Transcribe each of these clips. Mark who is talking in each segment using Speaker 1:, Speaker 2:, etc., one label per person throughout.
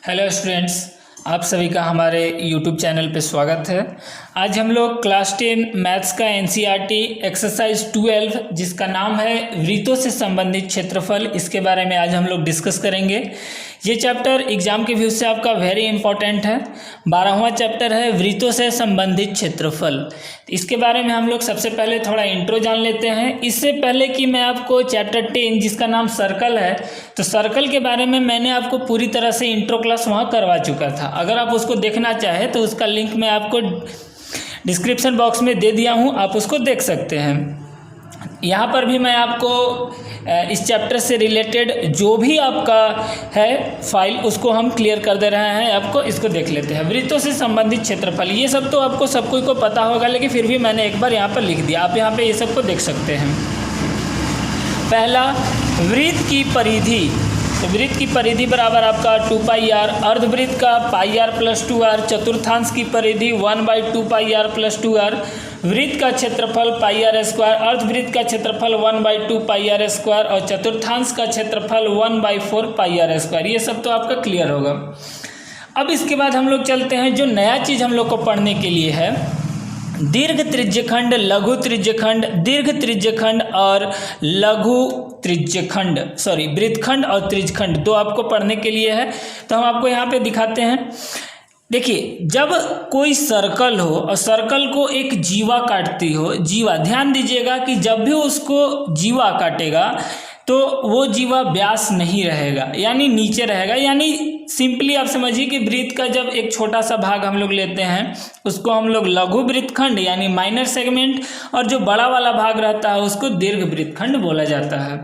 Speaker 1: Hello students, आप सभी का हमारे यूट्यूब चैनल पे स्वागत है। आज हम लोग क्लास 10 मैथ्स का एनसीईआरटी एक्सरसाइज 12 जिसका नाम है वृत्तों से संबंधित क्षेत्रफल, इसके बारे में आज हम लोग डिस्कस करेंगे। ये चैप्टर एग्जाम के व्यू से आपका वेरी इंपॉर्टेंट है। 12वां चैप्टर है वृत्तों से संबंधित क्षेत्रफल। इसके बारे में हम लोग सबसे पहले थोड़ा इंट्रो जान लेते हैं। इससे पहले कि मैं आपको चैप्टर 10 जिसका नाम सर्कल है, तो सर्कल के बारे में मैंने आपको पूरी तरह से इंट्रो क्लास वहाँ करवा चुका था। अगर आप उसको देखना चाहें तो उसका लिंक मैं आपको डिस्क्रिप्शन बॉक्स में दे दिया हूँ, आप उसको देख सकते हैं। यहाँ पर भी मैं आपको इस चैप्टर से रिलेटेड जो भी आपका है फाइल उसको हम क्लियर कर दे रहे हैं आपको। इसको देख लेते हैं। वृत्तों से संबंधित क्षेत्रफल, ये सब तो आपको सब कोई को पता होगा, लेकिन फिर भी मैंने एक बार यहाँ पर लिख दिया। आप यहाँ पे ये सब को देख सकते हैं। पहला, वृत्त की परिधि। तो वृत्त की परिधि बराबर आपका 2πr, अर्धवृत्त का πr + 2r, चतुर्थांश की परिधि 1/2πr + 2r, वृत्त का क्षेत्रफल πr², अर्धवृत्त का क्षेत्रफल 1/2πr², और चतुर्थांश का क्षेत्रफल 1/4πr²। ये सब तो आपका क्लियर होगा। अब इसके बाद हम लोग चलते हैं, जो नया चीज़ हम लोग को पढ़ने के लिए है, दीर्घ त्रिज्यखंड, लघु त्रिज्यखंड, दीर्घ त्रिज्यखंड और लघु त्रिज्यखंड, वृत्तखंड और त्रिज्यखंड, दो आपको पढ़ने के लिए है। तो हम आपको यहाँ पे दिखाते हैं। देखिए, जब कोई सर्कल हो और सर्कल को एक जीवा काटती हो, जीवा, ध्यान दीजिएगा कि जब भी उसको जीवा काटेगा तो वो जीवा व्यास नहीं रहेगा, यानी नीचे रहेगा। यानी सिंपली आप समझिए कि वृत्त का जब एक छोटा सा भाग हम लोग लेते हैं उसको हम लोग लघु वृत्तखंड यानी माइनर सेगमेंट, और जो बड़ा वाला भाग रहता है उसको दीर्घ वृत्तखंड बोला जाता है।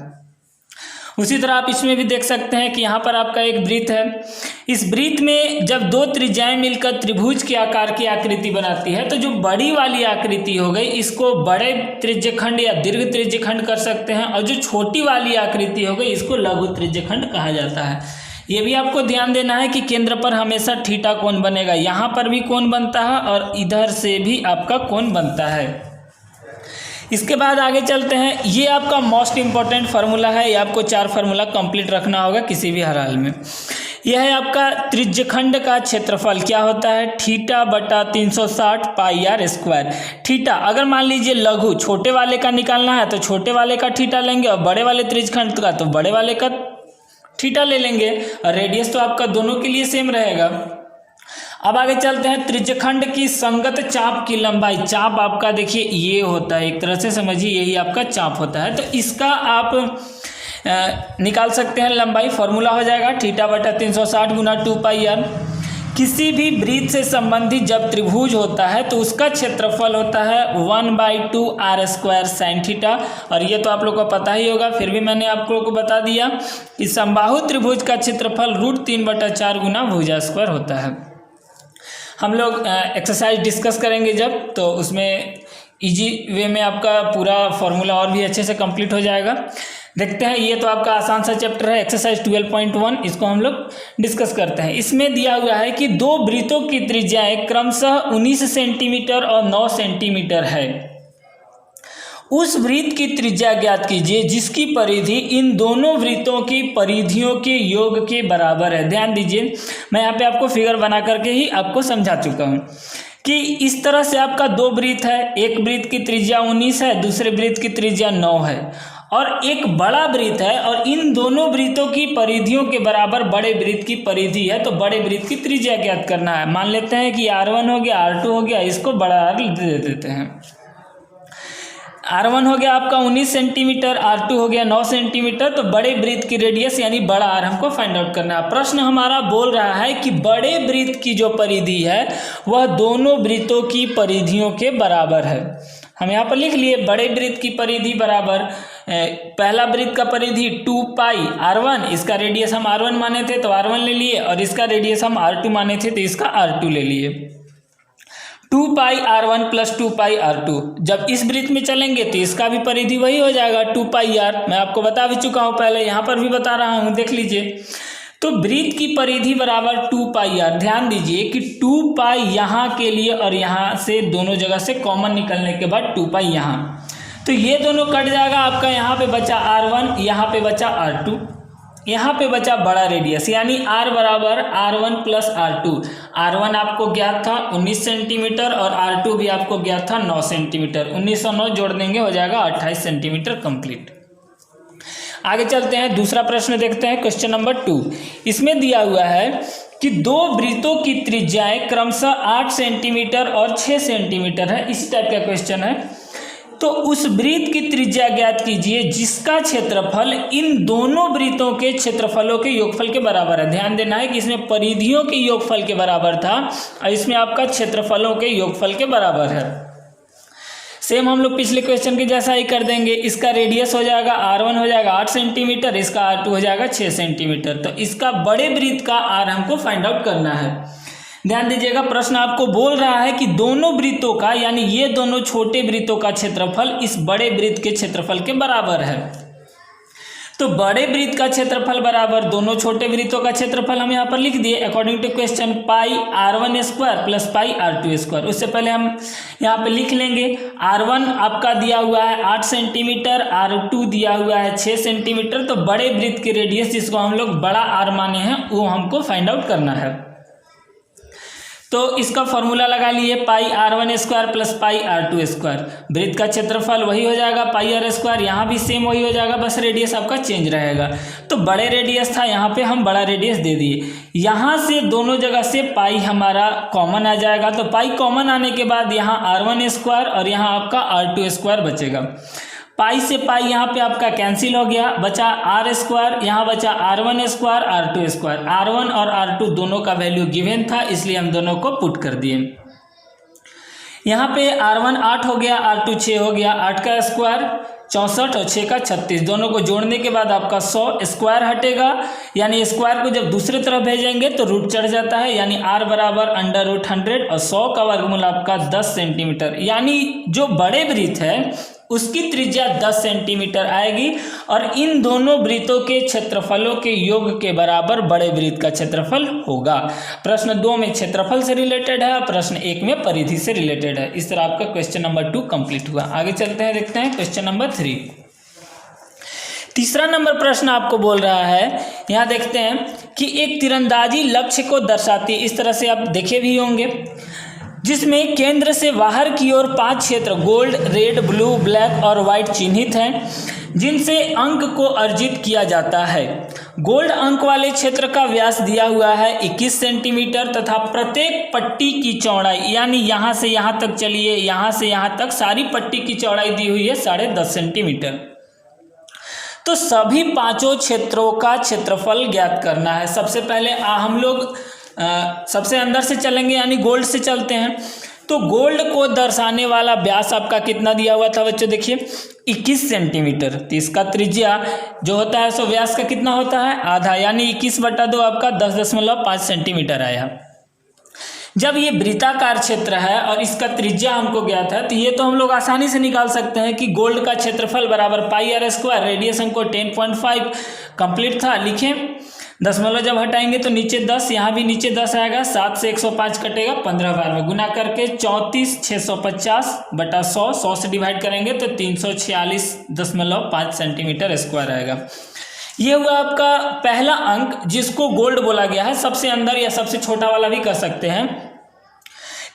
Speaker 1: उसी तरह आप इसमें भी देख सकते हैं कि यहाँ पर आपका एक वृत्त है। इस वृत्त में जब दो त्रिज्याएं मिलकर त्रिभुज के आकार की आकृति बनाती है, तो जो बड़ी वाली आकृति हो गई इसको बड़े त्रिज्यखंड या दीर्घ त्रिज्यखंड कर सकते हैं, और जो छोटी वाली आकृति हो गई इसको लघु त्रिज्यखंड कहा जाता है। ये भी आपको ध्यान देना है कि केंद्र पर हमेशा थीटा कोण बनेगा। यहाँ पर भी कोण बनता है और इधर से भी आपका कोण बनता है। इसके बाद आगे चलते हैं। ये आपका मोस्ट इम्पॉर्टेंट फार्मूला है। ये आपको 4 फार्मूला कंप्लीट रखना होगा किसी भी हाल में। यह है आपका त्रिज्यखंड का क्षेत्रफल। क्या होता है? θ/360 πr²। थीटा, अगर मान लीजिए लघु छोटे वाले का निकालना है तो छोटे वाले का थीटा लेंगे, और बड़े वाले त्रिज्यखंड का तो बड़े वाले का थीटा ले लेंगे, और रेडियस तो आपका दोनों के लिए सेम रहेगा। अब आगे चलते हैं। त्रिज्यखंड की संगत चाप की लंबाई। चाप आपका देखिए ये होता है, एक तरह से समझिए यही आपका चाप होता है। तो इसका आप निकाल सकते हैं लंबाई। फॉर्मूला हो जाएगा θ/360 × 2πr। किसी भी वृत्त से संबंधित जब त्रिभुज होता है तो उसका क्षेत्रफल होता है 1/2r² sin थीटा। और ये तो आप लोग को पता ही होगा, फिर भी मैंने आप लोगों को बता दिया कि समबाहु त्रिभुज का क्षेत्रफल √3/4 गुना भुजा² होता है। हम लोग एक्सरसाइज डिस्कस करेंगे जब, तो उसमें इजी वे में आपका पूरा फॉर्मूला और भी अच्छे से कंप्लीट हो जाएगा। देखते हैं। ये तो आपका आसान सा चैप्टर है, एक्सरसाइज 12.1, इसको हम लोग डिस्कस करते हैं। इसमें दिया हुआ है कि दो वृत्तों की त्रिज्याएं क्रमशः 19 सेंटीमीटर और 9 सेंटीमीटर है। उस वृत्त की त्रिज्या ज्ञात कीजिए जिसकी परिधि इन दोनों वृत्तों की परिधियों के योग के बराबर है। ध्यान दीजिए, मैं यहाँ पे आपको फिगर बना करके ही आपको समझा चुका हूँ कि इस तरह से आपका दो वृत्त है। एक वृत्त की त्रिज्या 19 है, दूसरे वृत्त की त्रिज्या 9 है, और एक बड़ा वृत्त है, और इन दोनों वृत्तों की परिधियों के बराबर बड़े वृत्त की परिधि है। तो बड़े वृत्त की त्रिज्या ज्ञात करना है। मान लेते हैं कि R1 हो गया, R2 हो गया, इसको बड़ा R दे देते हैं। R1 हो गया आपका 19 सेंटीमीटर, R2 हो गया 9 सेंटीमीटर। तो बड़े वृत्त की रेडियस यानी बड़ा R हमको फाइंड आउट करना है। प्रश्न हमारा बोल रहा है कि बड़े वृत्त की जो परिधि है वह दोनों वृत्तों की परिधियों के बराबर है। हम यहाँ पर लिख लिए बड़े वृत्त की परिधि बराबर, पहला वृत्त का परिधि 2πr1, इसका रेडियस हम R1 माने थे तो R1 ले लिए, और इसका रेडियस हम R2 माने थे तो इसका R2 ले लिए। 2πr1 + 2πr2। जब इस वृत्त में चलेंगे तो इसका भी परिधि वही हो जाएगा 2πr। मैं आपको बता भी चुका हूँ पहले, यहाँ पर भी बता रहा हूँ, देख लीजिए। तो वृत्त की परिधि बराबर 2πr। ध्यान दीजिए कि 2π यहाँ के लिए और यहाँ से दोनों जगह से कॉमन निकलने के बाद 2π यहाँ, तो ये दोनों कट जाएगा आपका। यहाँ पे बचा R1, यहाँ पे बचा R2। यहाँ पे बचा बड़ा रेडियस, यानी r बराबर r1 प्लस r2। r1 आपको ज्ञात था 19 सेंटीमीटर और r2 भी आपको ज्ञात था 9 सेंटीमीटर। 19 और 9 जोड़ देंगे हो जाएगा 28 सेंटीमीटर कंप्लीट। आगे चलते हैं, दूसरा प्रश्न देखते हैं, क्वेश्चन नंबर 2। इसमें दिया हुआ है कि दो वृत्तों की त्रिज्याएं क्रमशः 8 सेंटीमीटर और 6 सेंटीमीटर है। इस टाइप का क्वेश्चन है। तो उस वृत्त की त्रिज्या ज्ञात कीजिए जिसका क्षेत्रफल इन दोनों वृत्तों के क्षेत्रफलों के योगफल के बराबर है। ध्यान देना है कि इसमें परिधियों के योगफल के बराबर था और इसमें आपका क्षेत्रफलों के योगफल के बराबर है। सेम हम लोग पिछले क्वेश्चन के जैसा ही कर देंगे। इसका रेडियस हो जाएगा r1 हो जाएगा 8 सेंटीमीटर, इसका r2 हो जाएगा 6 सेंटीमीटर। तो इसका बड़े वृत्त का r हमको फाइंड आउट करना है। ध्यान दीजिएगा, प्रश्न आपको बोल रहा है कि दोनों वृत्तों का, यानी ये दोनों छोटे वृत्तों का क्षेत्रफल इस बड़े वृत्त के क्षेत्रफल के बराबर है। तो बड़े वृत्त का क्षेत्रफल बराबर दोनों छोटे वृत्तों का क्षेत्रफल हम यहाँ पर लिख दिए according to question, pi r1 square plus pi r2 square. उससे पहले हम यहाँ पे लिख लेंगे r1 आपका दिया हुआ है 8 सेंटीमीटर, r2 दिया हुआ है 6 सेंटीमीटर। तो बड़े वृत्त के रेडियस जिसको हम लोग बड़ा r माने हैं वो हमको फाइंड आउट करना है। तो इसका फॉर्मूला लगा लिए, पाई r1 square plus pi r2 square. वृत्त का क्षेत्रफल वही हो जाएगा पाई r स्क्वायर, यहाँ भी सेम वही हो जाएगा, बस रेडियस आपका चेंज रहेगा। तो बड़े रेडियस था, यहाँ पे हम बड़ा रेडियस दे दिए। यहाँ से दोनों जगह से पाई हमारा कॉमन आ जाएगा। तो पाई कॉमन आने के बाद यहाँ r1 स्क्वायर और यहाँ आपका r2 स्क्वायर बचेगा। पाई से पाई यहाँ पे आपका कैंसिल हो गया, बचा r स्क्वायर, यहाँ बचा r1 square r2 square. r1 और r2 दोनों का वैल्यू गिवन था, इसलिए हम दोनों को पुट कर दिए। यहाँ पे r1 8 हो गया, r2 6 हो गया, 8 का स्क्वायर 64 और 6 का 36। दोनों को जोड़ने के बाद आपका 100 स्क्वायर हटेगा, यानी स्क्वायर को जब दूसरी तरफ भेजेंगे तो रूट चढ़ जाता है, यानी r बराबर √100 और 100 का वर्गमूल आपका 10 सेंटीमीटर। यानी जो बड़े वृत्त है उसकी त्रिज्या 10 सेंटीमीटर आएगी और इन दोनों वृत्तों के क्षेत्रफलों के योग के बराबर बड़े वृत्त का क्षेत्रफल होगा। प्रश्न 2 में क्षेत्रफल से रिलेटेड है और प्रश्न 1 में परिधि से रिलेटेड है। इस तरह आपका क्वेश्चन नंबर 2 कंप्लीट हुआ। आगे चलते हैं, देखते हैं क्वेश्चन नंबर 3। तीसरा नंबर प्रश्न आपको बोल रहा है, यहाँ देखते हैं कि एक तीरंदाजी लक्ष्य को दर्शाती है। इस तरह से आप देखे भी होंगे, जिसमें केंद्र से बाहर की ओर 5 क्षेत्र गोल्ड, रेड, ब्लू, ब्लैक और व्हाइट चिन्हित हैं, जिनसे अंक को अर्जित किया जाता है। गोल्ड अंक वाले क्षेत्र का व्यास दिया हुआ है 21 सेंटीमीटर तथा प्रत्येक पट्टी की चौड़ाई, यानी यहाँ से यहाँ तक चलिए, यहाँ से यहाँ तक सारी पट्टी की चौड़ाई दी हुई है 10.5 सेंटीमीटर। तो सभी पांचों क्षेत्रों का क्षेत्रफल ज्ञात करना है। सबसे पहले हम लोग सबसे अंदर से चलेंगे, यानी गोल्ड से चलते हैं। तो गोल्ड को दर्शाने वाला व्यास आपका कितना दिया हुआ था बच्चों, देखिए 21 सेंटीमीटर। तो इसका त्रिज्या जो होता है सो व्यास का कितना होता है, आधा, यानी 21/2 आपका 10.5 सेंटीमीटर आया। जब ये वृत्ताकार क्षेत्र है और इसका त्रिज्या हमको ज्ञात है, तो ये तो हम लोग आसानी से निकाल सकते हैं कि गोल्ड का क्षेत्रफल बराबर पाई r स्क्वायर, रेडियस हमको 10.5 कंप्लीट था। लिखें, दशमलव जब हटाएंगे तो नीचे 10, यहाँ भी नीचे 10 आएगा, 7 से 105 कटेगा, 15 बार में गुना करके 34,650/100, 100 से डिवाइड करेंगे तो 346.5 सेंटीमीटर स्क्वायर आएगा। ये हुआ आपका पहला अंक जिसको गोल्ड बोला गया है। सबसे अंदर या सबसे छोटा वाला भी कर सकते हैं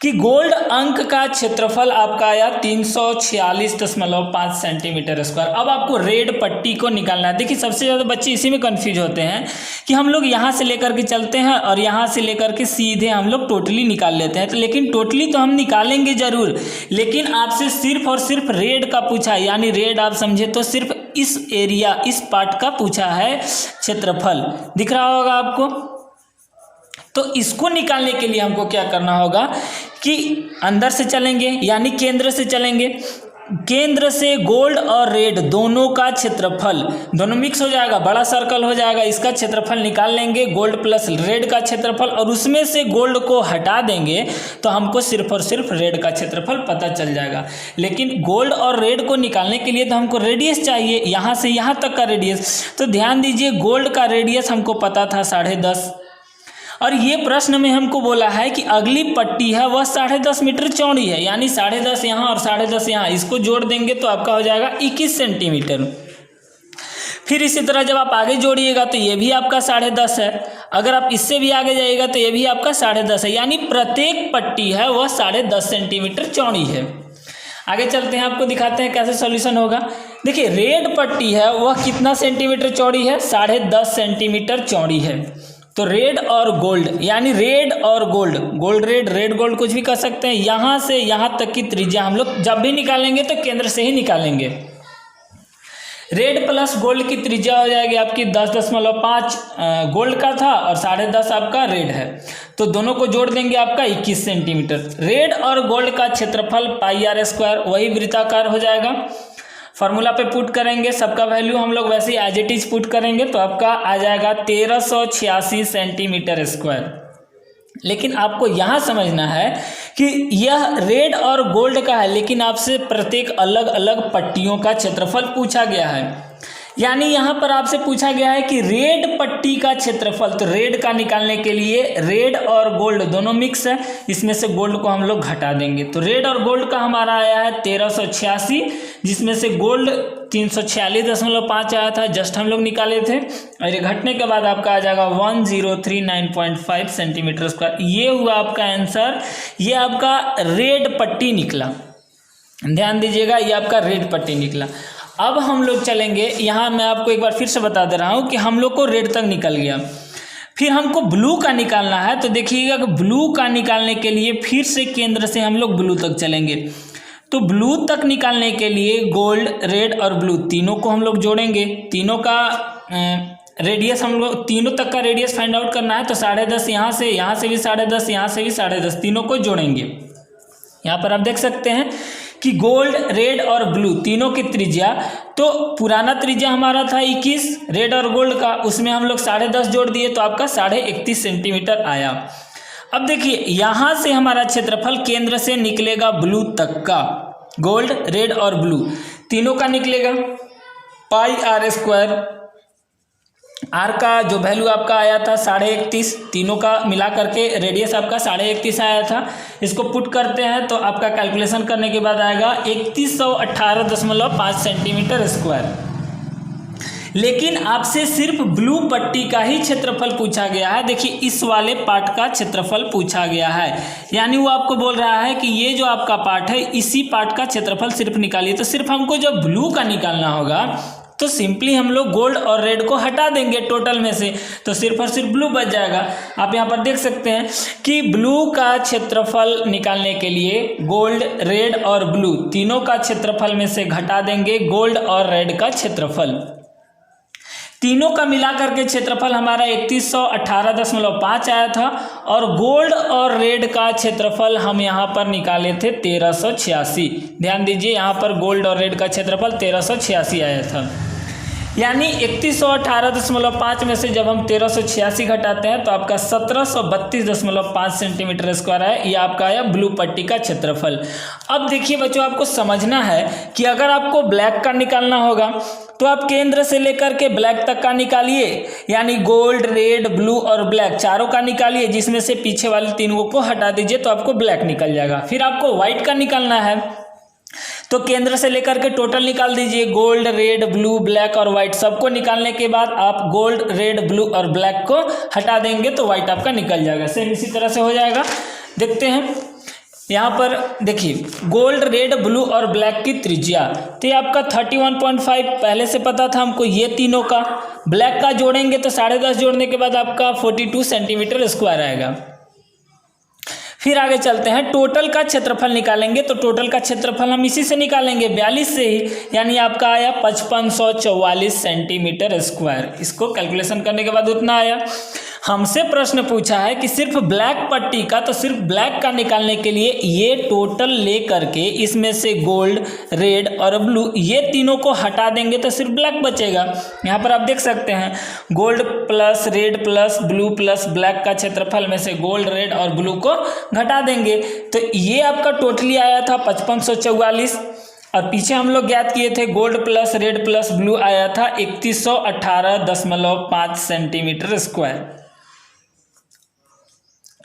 Speaker 1: कि गोल्ड अंक का क्षेत्रफल आपका आया 346.5 सेंटीमीटर स्क्वायर। अब आपको रेड पट्टी को निकालना है। देखिए, सबसे ज़्यादा बच्चे इसी में कंफ्यूज होते हैं कि हम लोग यहाँ से लेकर के चलते हैं और यहाँ से लेकर के सीधे हम लोग टोटली निकाल लेते हैं। तो लेकिन टोटली तो हम निकालेंगे ज़रूर, लेकिन आपसे सिर्फ और सिर्फ रेड का पूछा है, यानी रेड आप समझे तो सिर्फ इस एरिया, इस पार्ट का पूछा है क्षेत्रफल। दिख रहा होगा आपको। तो इसको निकालने के लिए हमको क्या करना होगा कि अंदर से चलेंगे, यानी केंद्र से चलेंगे। केंद्र से गोल्ड और रेड दोनों का क्षेत्रफल, दोनों मिक्स हो जाएगा, बड़ा सर्कल हो जाएगा, इसका क्षेत्रफल निकाल लेंगे, गोल्ड प्लस रेड का क्षेत्रफल, और उसमें से गोल्ड को हटा देंगे तो हमको सिर्फ और सिर्फ रेड का क्षेत्रफल पता चल जाएगा। लेकिन गोल्ड और रेड को निकालने के लिए तो हमको रेडियस चाहिए, यहाँ से यहाँ तक का रेडियस। तो ध्यान दीजिए, गोल्ड का रेडियस हमको पता था 10.5, और ये प्रश्न में हमको बोला है कि अगली पट्टी है वह 10.5 मीटर चौड़ी है, यानी 10.5 यहाँ और 10.5 यहाँ, इसको जोड़ देंगे तो आपका हो जाएगा 21 सेंटीमीटर। फिर इसी तरह जब आप आगे जोड़िएगा तो ये भी आपका 10.5 है। अगर आप इससे भी आगे जाइएगा तो ये भी आपका 10.5 है, यानी प्रत्येक पट्टी है वह 10.5 सेंटीमीटर चौड़ी है। आगे चलते हैं, आपको दिखाते हैं कैसे सॉल्यूशन होगा। देखिए रेड पट्टी है वह कितना सेंटीमीटर चौड़ी है, 10.5 सेंटीमीटर चौड़ी है। तो रेड और गोल्ड, यानी रेड और gold, gold red, red gold कुछ भी कर सकते हैं। यहाँ से यहाँ तक की त्रिज्या हम लोग जब भी निकालेंगे तो केंद्र से ही निकालेंगे। रेड प्लस गोल्ड की त्रिज्या हो जाएगी आपकी 10.5 गोल्ड का था और 10.5 आपका रेड है, तो दोनों को जोड़ देंगे आपका 21 सेंटीमीटर। रेड और गोल्ड का क्षेत्रफल पाई आर स्क्वायर, वही वृत्ताकार हो जाएगा। फार्मूला पे पुट करेंगे, सबका वैल्यू हम लोग वैसे ही एज इट इज पुट करेंगे तो आपका आ जाएगा 1386 सेंटीमीटर स्क्वायर। लेकिन आपको यहाँ समझना है कि यह रेड और गोल्ड का है, लेकिन आपसे प्रत्येक अलग अलग पट्टियों का क्षेत्रफल पूछा गया है। यानी यहाँ पर आपसे पूछा गया है कि रेड पट्टी का क्षेत्रफल, तो रेड का निकालने के लिए रेड और गोल्ड दोनों मिक्स है, इसमें से गोल्ड को हम लोग घटा देंगे। तो रेड और गोल्ड का हमारा आया है 1386, जिसमें से गोल्ड 346.5 आया था, जस्ट हम लोग निकाले थे, और ये घटने के बाद आपका आ जाएगा 1039.5 सेंटीमीटर स्क्वायर। ये हुआ आपका आंसर, ये आपका रेड पट्टी निकला। ध्यान दीजिएगा, ये आपका रेड पट्टी निकला। अब हम लोग चलेंगे, यहाँ मैं आपको एक बार फिर से बता दे रहा हूँ कि हम लोग को रेड तक निकल गया, फिर हमको ब्लू का निकालना है। तो देखिएगा कि ब्लू का निकालने के लिए फिर से केंद्र से हम लोग ब्लू तक चलेंगे। तो ब्लू तक निकालने के लिए गोल्ड, रेड और ब्लू तीनों को हम लोग जोड़ेंगे। तीनों का रेडियस, हम लोग तीनों तक का रेडियस फाइंड आउट करना है। तो 10.5 यहाँ से भी 10.5, यहाँ से भी 10.5, तीनों को जोड़ेंगे। यहाँ पर आप देख सकते हैं कि गोल्ड, रेड और ब्लू तीनों की त्रिज्या, तो पुराना त्रिज्या हमारा था 21 रेड और गोल्ड का, उसमें हम लोग 10.5 जोड़ दिए तो आपका 31.5 सेंटीमीटर आया। अब देखिए यहाँ से हमारा क्षेत्रफल केंद्र से निकलेगा ब्लू तक का, गोल्ड, रेड और ब्लू तीनों का निकलेगा पाई आर स्क्वायर। आर का जो वैल्यू आपका आया था 31.5, तीनों का मिला करके रेडियस आपका 31.5 आया था। इसको पुट करते हैं तो आपका कैलकुलेशन करने के बाद आएगा 3118.5 सेंटीमीटर स्क्वायर। लेकिन आपसे सिर्फ ब्लू पट्टी का ही क्षेत्रफल पूछा गया है। देखिए इस वाले पार्ट का क्षेत्रफल पूछा गया है, यानी वो आपको बोल रहा है कि ये जो आपका पार्ट है इसी पार्ट का क्षेत्रफल सिर्फ निकालिए। तो सिर्फ हमको जब ब्लू का निकालना होगा तो सिंपली हम लोग गोल्ड और रेड को हटा देंगे टोटल में से, तो सिर्फ और सिर्फ ब्लू बच जाएगा। आप यहाँ पर देख सकते हैं कि ब्लू का क्षेत्रफल निकालने के लिए गोल्ड, रेड और ब्लू तीनों का क्षेत्रफल में से घटा देंगे गोल्ड और रेड का क्षेत्रफल। तीनों का मिलाकर के क्षेत्रफल हमारा 3118.5 आया था, और गोल्ड और रेड का क्षेत्रफल हम यहाँ पर निकाले थे 1386। ध्यान दीजिए यहाँ पर गोल्ड और रेड का क्षेत्रफल 1386 आया था, यानी 3118.5 में से जब हम 1386 घटाते हैं तो आपका 1732.5 सेंटीमीटर स्क्वायर है। ये आपका आया ब्लू पट्टी का क्षेत्रफल। अब देखिए बच्चों, आपको समझना है कि अगर आपको ब्लैक का निकालना होगा तो आप केंद्र से लेकर के ब्लैक तक का निकालिए, यानी गोल्ड, रेड, ब्लू और ब्लैक चारों का निकालिए, जिसमें से पीछे वाले तीनों को हटा दीजिए तो आपको ब्लैक निकल जाएगा। फिर आपको व्हाइट का निकालना है तो केंद्र से लेकर के टोटल निकाल दीजिए, गोल्ड, रेड, ब्लू, ब्लैक और व्हाइट सबको निकालने के बाद आप गोल्ड, रेड, ब्लू और ब्लैक को हटा देंगे तो व्हाइट आपका निकल जाएगा। सेम इसी तरह से हो जाएगा। देखते हैं यहाँ पर, देखिए गोल्ड, रेड, ब्लू और ब्लैक की त्रिज्या, तो ये आपका 31.5 पहले से पता था हमको, ये तीनों का। ब्लैक का जोड़ेंगे तो 10.5 जोड़ने के बाद आपका 42 सेंटीमीटर स्क्वायर आएगा। फिर आगे चलते हैं, टोटल का क्षेत्रफल निकालेंगे तो टोटल का क्षेत्रफल हम इसी से निकालेंगे 42 से ही, यानी आपका आया 5544 सेंटीमीटर स्क्वायर। इसको कैलकुलेशन करने के बाद उतना आया। हमसे प्रश्न पूछा है कि सिर्फ ब्लैक पट्टी का, तो सिर्फ ब्लैक का निकालने के लिए ये टोटल ले करके इसमें से गोल्ड, रेड और ब्लू ये तीनों को हटा देंगे तो सिर्फ ब्लैक बचेगा। यहाँ पर आप देख सकते हैं gold plus red plus blue plus black का क्षेत्रफल में से गोल्ड, रेड और ब्लू को घटा देंगे तो ये आपका टोटली आया था 5544, और पीछे हम लोग ज्ञात किए थे gold plus red plus blue आया था 3118.5 सेंटीमीटर स्क्वायर।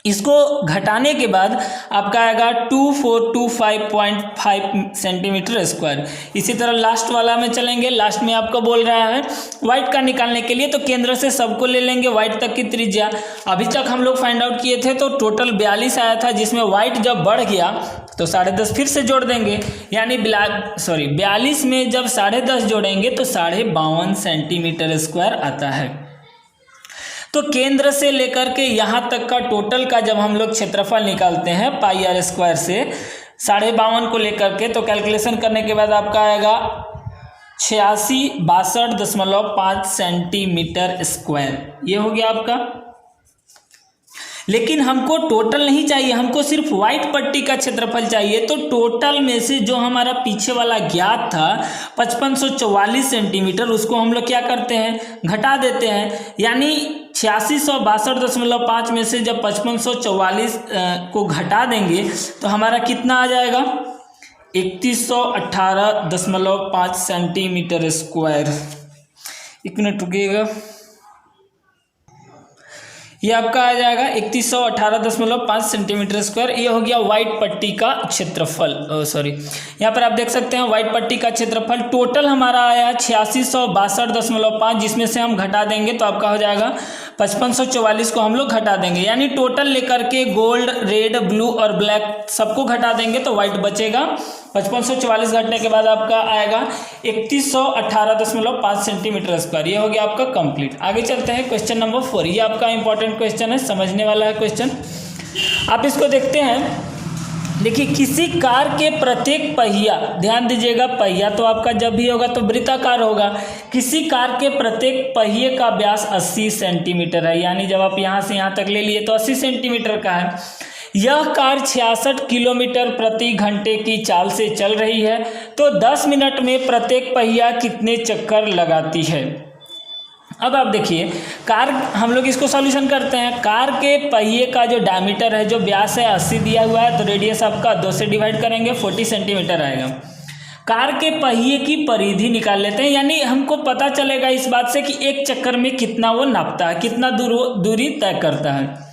Speaker 1: इसको घटाने के बाद आपका आएगा 2425.5 सेंटीमीटर स्क्वायर। इसी तरह लास्ट वाला में चलेंगे। लास्ट में आपको बोल रहा है वाइट का निकालने के लिए, तो केंद्र से सबको ले लेंगे वाइट तक की त्रिज्या। अभी तक हम लोग फाइंड आउट किए थे तो टोटल 42 आया था, जिसमें वाइट जब बढ़ गया तो 10.5 फिर से जोड़ देंगे, यानी 42 में जब 10.5 जोड़ेंगे तो 52.5 सेंटीमीटर स्क्वायर आता है। तो केंद्र से लेकर के यहाँ तक का टोटल का जब हम लोग क्षेत्रफल निकालते हैं पाई आर स्क्वायर से 52.5 को लेकर के, तो कैलकुलेशन करने के बाद आपका आएगा 8662.5 सेंटीमीटर स्क्वायर। ये हो गया आपका। लेकिन हमको टोटल नहीं चाहिए, हमको सिर्फ वाइट पट्टी का क्षेत्रफल चाहिए। तो टोटल में से जो हमारा पीछे वाला ज्ञात था 5544 सेंटीमीटर, उसको हम लोग क्या करते हैं, घटा देते हैं। यानी 8662.5 में से जब 5544 को घटा देंगे तो हमारा कितना आ जाएगा, 3118.5 सेंटीमीटर स्क्वायर। एक मिनट रुकिएगा, ये आपका आ जाएगा 3118.5 सेंटीमीटर स्क्वायर। ये हो गया वाइट पट्टी का क्षेत्रफल। सॉरी, यहाँ पर आप देख सकते हैं वाइट पट्टी का क्षेत्रफल टोटल हमारा आया 8662.5, जिसमें से हम घटा देंगे तो आपका हो जाएगा 5544 को हम लोग घटा देंगे, यानी टोटल लेकर के गोल्ड, रेड, ब्लू और ब्लैक सबको घटा देंगे तो वाइट बचेगा। 5544 घटने के बाद आपका आएगा 3118.5 सेंटीमीटर स्क्वायर। ये हो गया आपका कंप्लीट। आगे चलते हैं क्वेश्चन नंबर 4। ये आपका इंपॉर्टेंट क्वेश्चन है, समझने वाला है क्वेश्चन। आप इसको देखते हैं। देखिए, किसी कार के प्रत्येक पहिया, ध्यान दीजिएगा, पहिया तो आपका जब भी होगा तो वृत्ताकार होगा। किसी कार के प्रत्येक पहिए का व्यास 80 सेंटीमीटर है, यानी जब आप यहाँ से यहाँ तक ले लिए तो 80 सेंटीमीटर का है। यह कार 66 किलोमीटर प्रति घंटे की चाल से चल रही है, तो 10 मिनट में प्रत्येक पहिया कितने चक्कर लगाती है। अब आप देखिए, कार, हम लोग इसको सॉल्यूशन करते हैं। कार के पहिए का जो डायमीटर है, जो व्यास है 80 दिया हुआ है, तो रेडियस आपका 2 से डिवाइड करेंगे 40 सेंटीमीटर आएगा। कार के पहिए की परिधि निकाल लेते हैं, यानी हमको पता चलेगा इस बात से कि एक चक्कर में कितना वो नापता है, कितना दूरी तय करता है।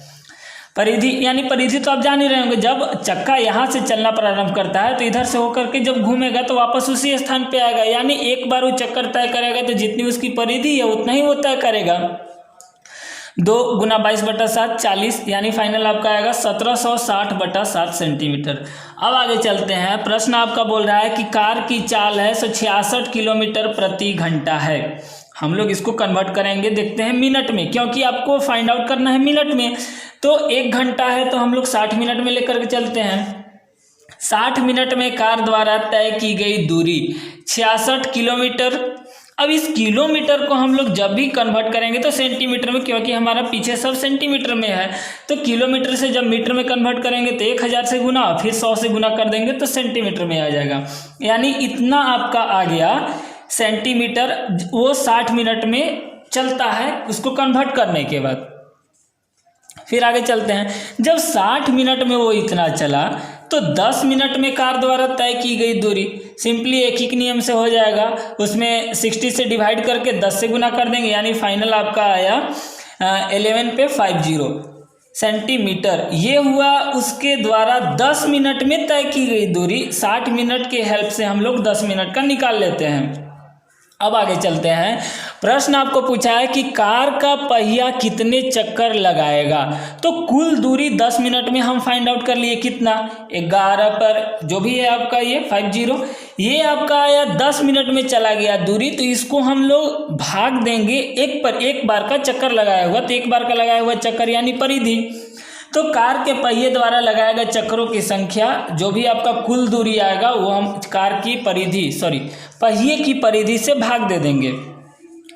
Speaker 1: परिधि, यानी परिधि तो आप जान ही रहे होंगे, जब चक्का यहाँ से चलना प्रारंभ करता है तो इधर से होकर के जब घूमेगा तो वापस उसी स्थान पे आएगा, यानी एक बार वो चक्कर तय करेगा तो जितनी उसकी परिधि है उतना ही वो तय करेगा। 2 × 22/7 40, यानी फाइनल आपका आएगा 1760/7 सेंटीमीटर। अब आगे चलते हैं। प्रश्न आपका बोल रहा है कि कार की चाल है 166 किलोमीटर प्रति घंटा है। हम लोग इसको कन्वर्ट करेंगे, देखते हैं मिनट में, क्योंकि आपको फाइंड आउट करना है मिनट में। तो 1 घंटा है तो हम लोग 60 मिनट में लेकर के चलते हैं। 60 मिनट में कार द्वारा तय की गई दूरी 66 किलोमीटर। अब इस किलोमीटर को हम लोग जब भी कन्वर्ट करेंगे तो सेंटीमीटर में, क्योंकि हमारा पीछे सब सेंटीमीटर में है, तो किलोमीटर से जब मीटर में कन्वर्ट करेंगे तो 1000 से गुना, फिर 100 से गुना कर देंगे तो सेंटीमीटर में आ जाएगा। यानी इतना आपका आ गया सेंटीमीटर, वो 60 मिनट में चलता है उसको कन्वर्ट करने के बाद। फिर आगे चलते हैं। जब 60 मिनट में वो इतना चला तो 10 मिनट में कार द्वारा तय की गई दूरी, सिंपली एक ही नियम से हो जाएगा, उसमें 60 से डिवाइड करके 10 से गुना कर देंगे, यानी फाइनल आपका आया 11 पे 50 सेंटीमीटर। ये हुआ उसके द्वारा 10 मिनट में तय की गई दूरी। 60 मिनट के हेल्प से हम लोग 10 मिनट का निकाल लेते हैं। अब आगे चलते हैं। प्रश्न आपको पूछा है कि कार का पहिया कितने चक्कर लगाएगा, तो कुल दूरी 10 मिनट में हम फाइंड आउट कर लिए, कितना, 11 पर जो भी है आपका ये 50, ये आपका आया 10 मिनट में चला गया दूरी, तो इसको हम लोग भाग देंगे एक पर, एक बार का चक्कर लगाया हुआ, तो एक बार का लगाया हुआ चक्कर यानी परिधि। तो कार के पहिए द्वारा लगाए गए चक्रों की संख्या, जो भी आपका कुल दूरी आएगा वो हम कार की परिधि, पहिए की परिधि से भाग दे देंगे।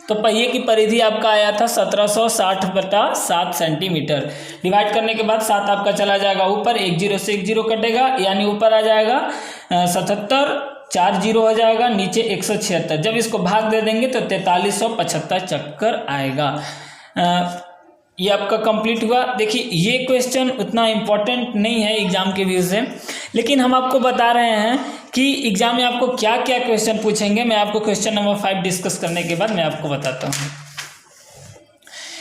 Speaker 1: तो पहिए की परिधि आपका आया था 1760/7 सेंटीमीटर। डिवाइड करने के बाद 7 आपका चला जाएगा ऊपर, 1 0 से 1 0 कटेगा, यानी ऊपर आ जाएगा 77, 4 0 हो जाएगा, नीचे 176। जब इसको भाग दे देंगे तो 4375 चक्कर आएगा। ये आपका कंप्लीट हुआ। देखिए, ये क्वेश्चन उतना इम्पोर्टेंट नहीं है एग्जाम के व्यू से, लेकिन हम आपको बता रहे हैं कि एग्जाम में आपको क्या क्या क्वेश्चन पूछेंगे। मैं आपको क्वेश्चन नंबर 5 डिस्कस करने के बाद मैं आपको बताता हूँ।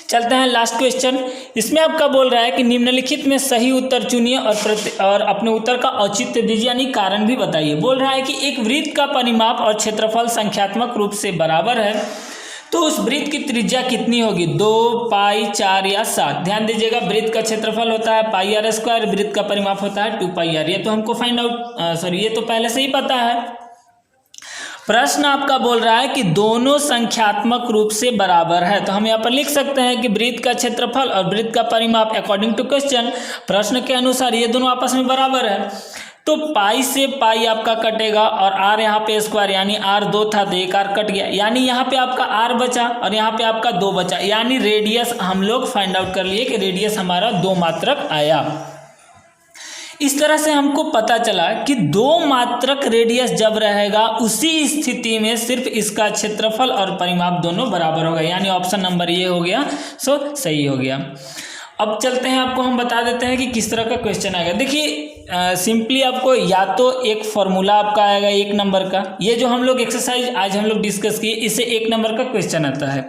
Speaker 1: चलते हैं लास्ट क्वेश्चन। इसमें आपका बोल रहा है कि निम्नलिखित में सही उत्तर चुनिए और अपने उत्तर का औचित्य दीजिए, यानी कारण भी बताइए। बोल रहा है कि एक वृत्त का परिमाप और क्षेत्रफल संख्यात्मक रूप से बराबर है, तो उस वृत्त की त्रिज्या कितनी होगी? 2, पाई, 4 या 7। ध्यान दीजिएगा, वृत्त का क्षेत्रफल होता है पाई आर स्क्वायर, वृत्त का परिमाप होता है 2 पाई आर। ये तो हमको ये तो पहले से ही पता है। प्रश्न आपका बोल रहा है कि दोनों संख्यात्मक रूप से बराबर है, तो हम यहाँ पर लिख सकते हैं कि वृत्त का क्षेत्रफल और वृत्त का परिमाप अकॉर्डिंग टू क्वेश्चन, प्रश्न के अनुसार ये दोनों आपस में बराबर है। तो पाई से पाई आपका कटेगा और आर यहाँ पे स्क्वायर, यानी आर 2 था तो एक आर कट गया, यानी यहाँ पे आपका आर बचा और यहाँ पे आपका 2 बचा, यानी रेडियस हम लोग फाइंड आउट कर लिए कि रेडियस हमारा 2 मात्रक आया। इस तरह से हमको पता चला कि 2 मात्रक रेडियस जब रहेगा उसी स्थिति में सिर्फ इसका क्षेत्रफल और परिमाप दोनों बराबर होगा, यानी ऑप्शन नंबर ये हो गया, सो सही हो गया। अब चलते हैं, आपको हम बता देते हैं कि किस तरह का क्वेश्चन आएगा। देखिए सिंपली आपको या तो एक फॉर्मूला आपका आएगा 1 नंबर का, ये जो हम लोग एक्सरसाइज आज हम लोग डिस्कस किए इससे 1 नंबर का क्वेश्चन आता है,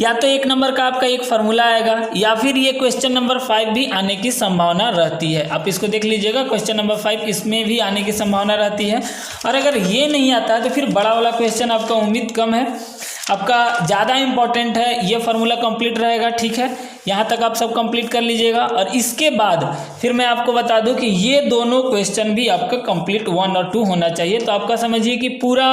Speaker 1: या तो 1 नंबर का आपका एक फार्मूला आएगा, या फिर ये क्वेश्चन नंबर 5 भी आने की संभावना रहती है। आप इसको देख लीजिएगा, क्वेश्चन नंबर 5 इसमें भी आने की संभावना रहती है। और अगर ये नहीं आता है तो फिर बड़ा वाला क्वेश्चन आपका उम्मीद कम है, आपका ज़्यादा इंपॉर्टेंट है, ये फार्मूला कंप्लीट रहेगा। ठीक है, यहाँ तक आप सब कंप्लीट कर लीजिएगा और इसके बाद फिर मैं आपको बता दूं कि ये दोनों क्वेश्चन भी आपका कंप्लीट 1 और 2 होना चाहिए। तो आपका समझिए कि पूरा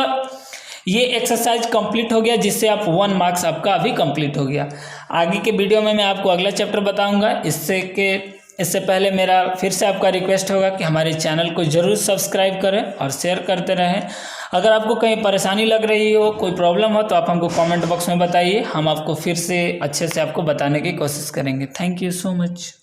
Speaker 1: ये एक्सरसाइज कंप्लीट हो गया, जिससे आप 1 मार्क्स आपका अभी कंप्लीट हो गया। आगे के वीडियो में मैं आपको अगला चैप्टर बताऊंगा। इससे पहले मेरा फिर से आपका रिक्वेस्ट होगा कि हमारे चैनल को ज़रूर सब्सक्राइब करें और शेयर करते रहें। अगर आपको कहीं परेशानी लग रही हो, कोई प्रॉब्लम हो, तो आप हमको कमेंट बॉक्स में बताइए, हम आपको फिर से अच्छे से आपको बताने की कोशिश करेंगे। Thank you so much.